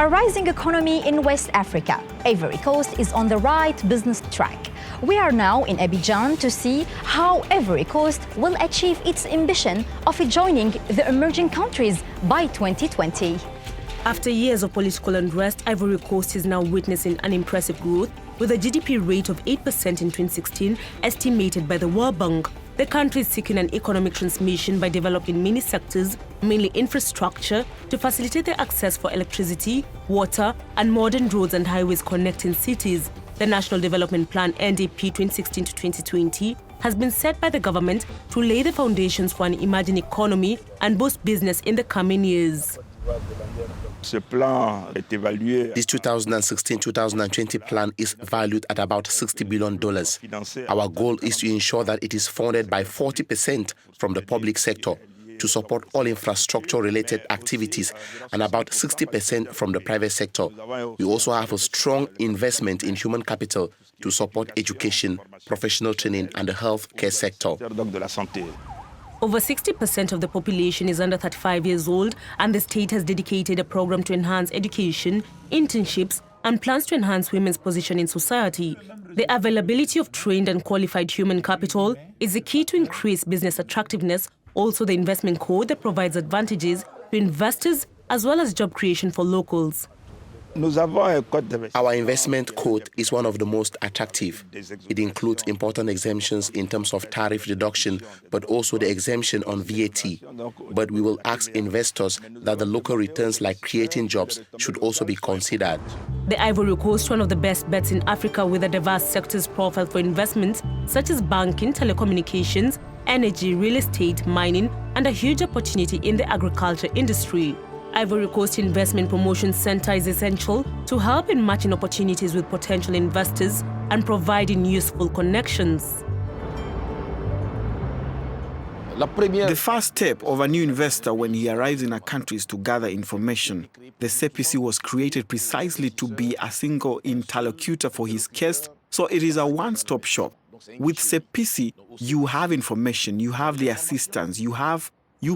A rising economy in West Africa. Ivory Coast is on the right business track. We are now in Abidjan to see how Ivory Coast will achieve its ambition of joining the emerging countries by 2020. After years of political unrest, Ivory Coast is now witnessing an impressive growth with a GDP rate of 8% in 2016 estimated by the World Bank. The country is seeking an economic transformation by developing many sectors, mainly infrastructure, to facilitate the access for electricity, water, and modern roads and highways connecting cities. The National Development Plan NDP 2016 to 2020 has been set by the government to lay the foundations for an emerging economy and boost business in the coming years. This 2016-2020 plan is valued at about $60 billion. Our goal is to ensure that it is funded by 40% from the public sector to support all infrastructure-related activities and about 60% from the private sector. We also have a strong investment in human capital to support education, professional training, and the health care sector. Over 60% of the population is under 35 years old, and the state has dedicated a program to enhance education, internships, and plans to enhance women's position in society. The availability of trained and qualified human capital is the key to increase business attractiveness, also the investment code that provides advantages to investors as well as job creation for locals. Our investment code is one of the most attractive. It includes important exemptions in terms of tariff reduction, but also the exemption on VAT. But we will ask investors that the local returns like creating jobs should also be considered. The Ivory Coast, one of the best bets in Africa with a diverse sectors profile for investments such as banking, telecommunications, energy, real estate, mining, and a huge opportunity in the agriculture industry. Ivory Coast Investment Promotion Center is essential to help in matching opportunities with potential investors and providing useful connections. The first step of a new investor when he arrives in a country is to gather information. The CPC was created precisely to be a single interlocutor for his case, so it is a one-stop shop. With CPC, you have information, you have the assistance, you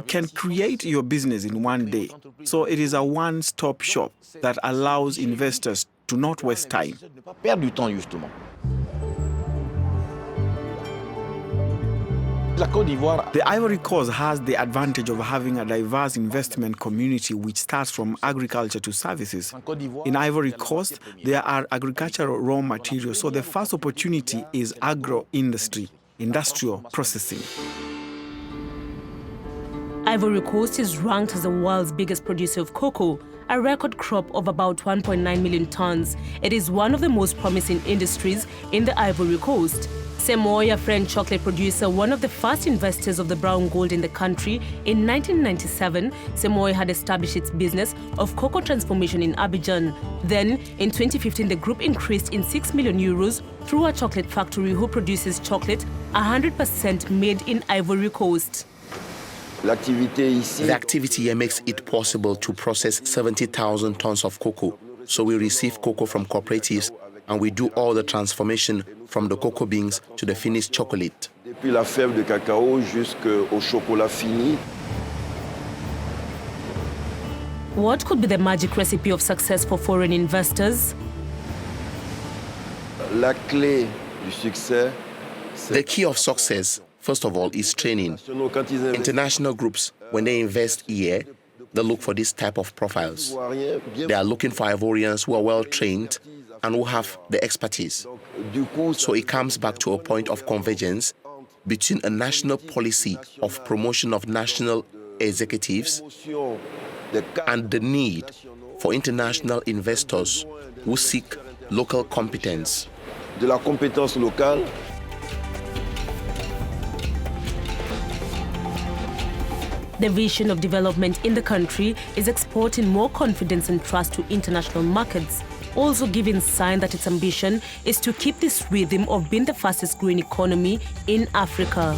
can create your business in one day. So it is a one-stop shop that allows investors to not waste time. The Ivory Coast has the advantage of having a diverse investment community which starts from agriculture to services. In Ivory Coast, there are agricultural raw materials, so the first opportunity is agro-industry, industrial processing. Ivory Coast is ranked as the world's biggest producer of cocoa, a record crop of about 1.9 million tons. It is one of the most promising industries in the Ivory Coast. Semoy, a French chocolate producer, one of the first investors of the brown gold in the country, in 1997, Semoy had established its business of cocoa transformation in Abidjan. Then, in 2015, the group increased in 6 million euros through a chocolate factory who produces chocolate 100% made in Ivory Coast. The activity here makes it possible to process 70,000 tons of cocoa. So we receive cocoa from cooperatives and we do all the transformation from the cocoa beans to the finished chocolate. What could be the magic recipe of success for foreign investors? The key of success, first of all, is training. International groups, when they invest here, they look for this type of profiles. They are looking for Ivorians who are well-trained and who have the expertise. So it comes back to a point of convergence between a national policy of promotion of national executives and the need for international investors who seek local competence. The vision of development in the country is exporting more confidence and trust to international markets, also giving sign that its ambition is to keep this rhythm of being the fastest growing economy in Africa.